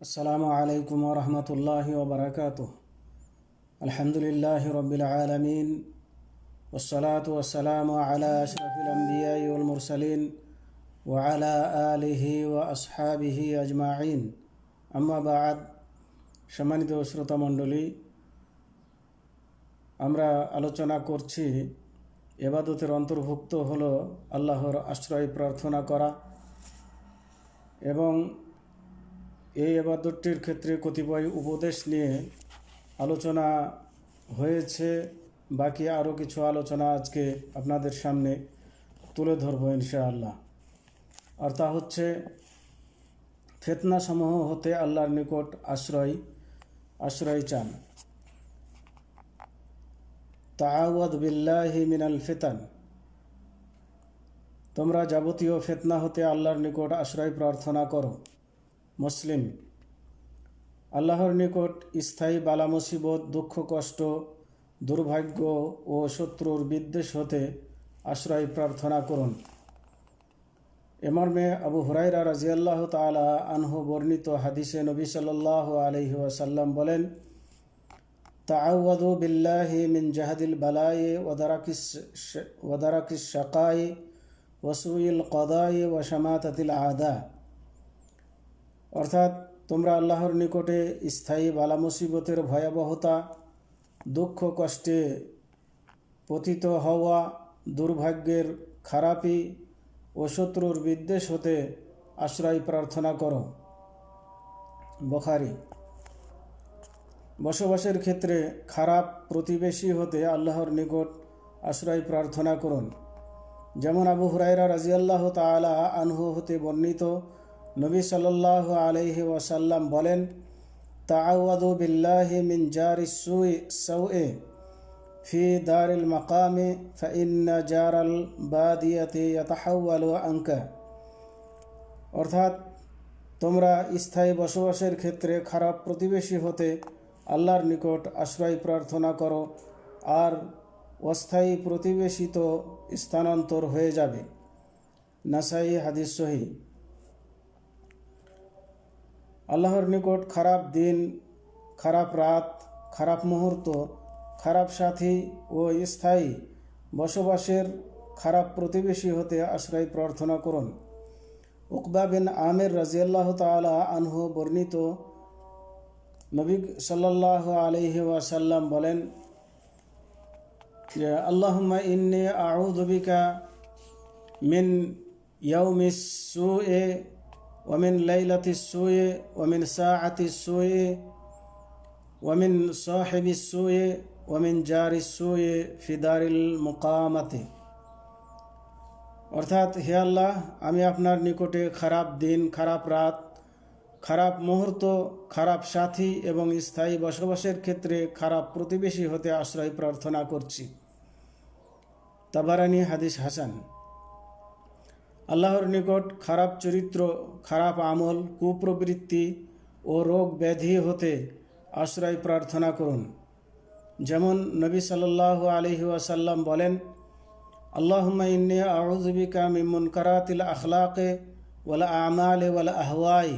আসসালামু আলাইকুম ওয়া রাহমাতুল্লাহি ওয়া বারাকাতুহু। আলহামদুলিল্লাহি রাব্বিল আলামিন ওয়াসসালাতু ওয়াসসালামু আলা আশরাফিল আমবিয়াই ওয়াল মুরসালিন ওয়া আলা আলিহি ওয়া আসহাবিহি আজমাইন। আম্মা বা'দ। সম্মানিত শ্রোতা মণ্ডলী, আমরা আলোচনা করছি ইবাদতের অন্তর্ভুক্ত হলো আল্লাহর আশ্রয় প্রার্থনা করা, এবং এই ইবাদতটির ক্ষেত্রে কতিপয় উপদেশ নিয়ে আলোচনা হয়েছে। বাকি আরও কিছু আলোচনা আজকে আপনাদের সামনে তুলে ধরব ইনশাআল্লাহ। আর তা হচ্ছে ফিতনাসমূহ হতে আল্লাহর নিকট আশ্রয় চান। তাআওয়াদ বিল্লাহি মিনাল ফিতান, তোমরা যাবতীয় ফিতনা হতে আল্লাহর নিকট আশ্রয় প্রার্থনা করো। মুসলিম। আল্লাহর নিকট স্থায়ী বালা মুসিবত, দুঃখ কষ্ট, দুর্ভাগ্য ও শত্রুর বিদ্বেষ হতে আশ্রয় প্রার্থনা করুন। এ মর্মে আবু হুরায়রা রাদিয়াল্লাহু তাআলা আনহু বর্ণিত হাদিসে নবী সাল্লাল্লাহু আলাইহি ওয়াসাল্লাম বলেন, তাআওয়াদু বিল্লাহি মিন জাহাদিল বালাই ওয়া দারাকিস শাকাই ওয়া সুইল কদাই ওয়া শামাতাতিল আদা। অর্থাৎ তোমরা আল্লাহর নিকটে স্থায়ী বালা মুসিবতের ভয়াবহতা, দুঃখ কষ্টে পতিত হওয়া, দুর্ভাগ্যের খারাপি ও শত্রুর বিদ্বেষ হতে আশ্রয় প্রার্থনা করো। বুখারী। বসবাসের ক্ষেত্রে খারাপ প্রতিবেশী হতে আল্লাহর নিকট আশ্রয় প্রার্থনা করুন। যেমন আবু হুরায়রা রাদিয়াল্লাহু তাআলা আনহু হতে বর্ণিত, নবী সাল্লাল্লাহু আলাইহি ওয়াসাল্লাম বলেন, তাআওয়াদু বিল্লাহি মিন জারিস সাউই ফি দারিল মাকামি ফাইন্না জারাল বাদিয়াতি ইয়াতাহাওয়ালু আনকা। অর্থাৎ তোমরা স্থায়ী বসবাসের ক্ষেত্রে খারাপ প্রতিবেশী হতে আল্লাহর নিকট আশ্রয় প্রার্থনা করো, আর অস্থায়ী প্রতিবেশী তো স্থানান্তর হয়ে যাবে। নাসাই হাদিস সহিহ। আল্লাহর নিকট খারাপ দিন, খারাপ রাত, খারাপ মুহূর্ত, খারাপ সাথী ও স্থায়ী বসবাসের খারাপ প্রতিবেশী হতে আশ্রয় প্রার্থনা করুন। উকবা বিন আমির রাদিয়াল্লাহু তাআলা আনহু বর্ণিত, নবী সাল্লাল্লাহু আলাইহি ওয়াসাল্লাম বলেন যে, আল্লাহুম্মা ইন্নী আউযু বিকা মিন ইয়াউমিস সুই ওয়া মিন লাইলাতিস সুই ওয়া মিন সাআতিস সুই ওয়া মিন সাহিবিস সুই ওয়া মিন জারিস সুই ফি দারিল মুকামাতি। অর্থাৎ, হে আল্লাহ, আমি আপনার নিকটে খারাপ দিন, খারাপ রাত, খারাপ মুহূর্ত, খারাপ সাথী এবং স্থায়ী বসবাসের ক্ষেত্রে খারাপ প্রতিবেশী হতে আশ্রয় প্রার্থনা করছি। তাবারানী হাদিস হাসান। আল্লাহর নিকট খারাপ চরিত্র, খারাপ আমল, কুপ্রবৃত্তি ও রোগ ব্যাধি হতে আশ্রয় প্রার্থনা করুন। যেমন নবী সাল্লাল্লাহু আলাইহি ওয়াসাল্লাম বলেন, আল্লাহুম্মা ইন্নী আউযু বিকা মিন মুনকারাতিল আখলাকি ওয়াল আমালি ওয়াল আহওয়াই।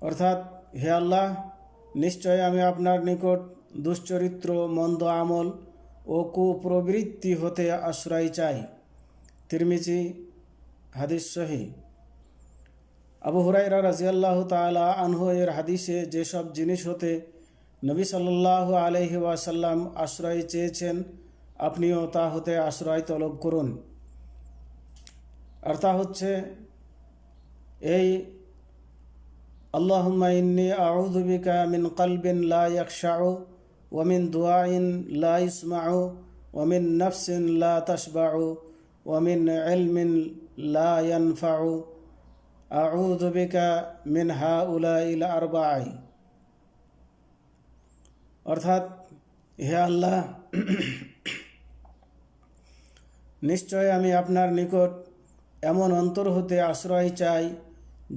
অর্থাৎ, হে আল্লাহ, নিশ্চয় আমি আপনার নিকট দুশ্চরিত্র, মন্দ আমল ও কুপ্রবৃত্তি হতে আশ্রয় চাই। তিরমিজি হাদিস সহিহ। আবু হুরায়রা রাদিয়াল্লাহু তাআলা আনহু এর হাদিসে যেসব জিনিস হতে নবী সাল্লাল্লাহু আলাইহি ওয়াসাল্লাম আশ্রয় চেয়েছেন, আপনিও তা হতে আশ্রয় তলব করুন। আর তা হচ্ছে এই, আল্লাহুম্মা ইন্নী আউযু বিকা মিন কলবিন লা ইয়াখশাউ ওয়া মিন দুআইন লা ইসমাউ ওয়া মিন নাফসিন লা তাশবাউ ওয়া মিন ইলমিন লা ইয়ানফাউ আউযু বিকা মিন হাউলাইল আরবা'i। অর্থাৎ, হে আল্লাহ, নিশ্চয় আমি আপনার নিকট এমন অন্তর হতে আশ্রয় চাই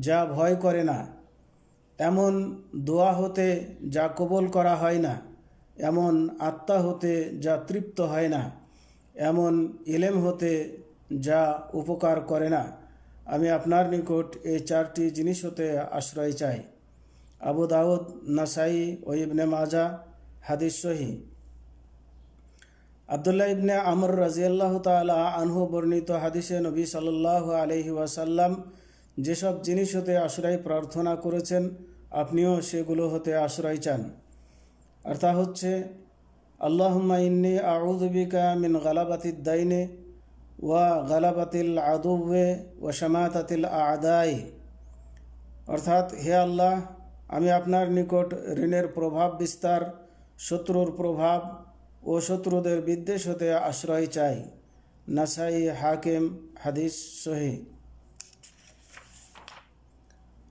যা ভয় করে না, এমন দোয়া হতে যা কবুল করা হয় না, এমন আত্মা হতে যা তৃপ্ত হয় না, এমন ইলম হতে যা উপকার করে না, আমি আপনার নিকট এই চারটি জিনিস হতে আশ্রয় চাই। আবু দাউদ, নাসাই ও ইবনে মাজা, হাদিস সহিহ। আবদুল্লাহ ইবনে আমর রাজিয়াল্লাহু তাআলা আনহু বর্ণিত হাদিসে নবী সাল্লাল্লাহু আলাইহি ওয়াসাল্লাম যেসব জিনিস হতে আশ্রয় প্রার্থনা করেছেন, আপনিও সেগুলো হতে আশ্রয় চান। আর তা হচ্ছে, আল্লাহুম্মা ইন্নী আউযু বিকা মিন গালাবাতিদ দাইনে ওয়া গালাবাতিল আদুওয়ে ওয়া শামাতাতিল আ'দাই। অর্থাৎ, হে আল্লাহ, আমি আপনার নিকট ঋণের প্রভাব বিস্তার, শত্রুর প্রভাব ও শত্রুদের বিদ্বেষ হতে আশ্রয় চাই। নাসাই, হাকিম, হাদিস সহিহ।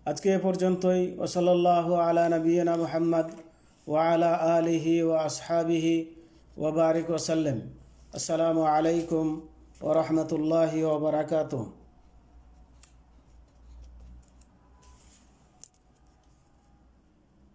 আজকে এ পর্যন্তই। ওয়াসাল্লাল্লাহু আলা নবিয়িনা মুহাম্মদ ওয়া আলা আলিহি ওয়া আসহাবিহি ওয়া বারিক ওয়া সাল্লাম। আসসালামু আলাইকুম ওয়া রাহমাতুল্লাহি ওয়া বারাকাতুহু।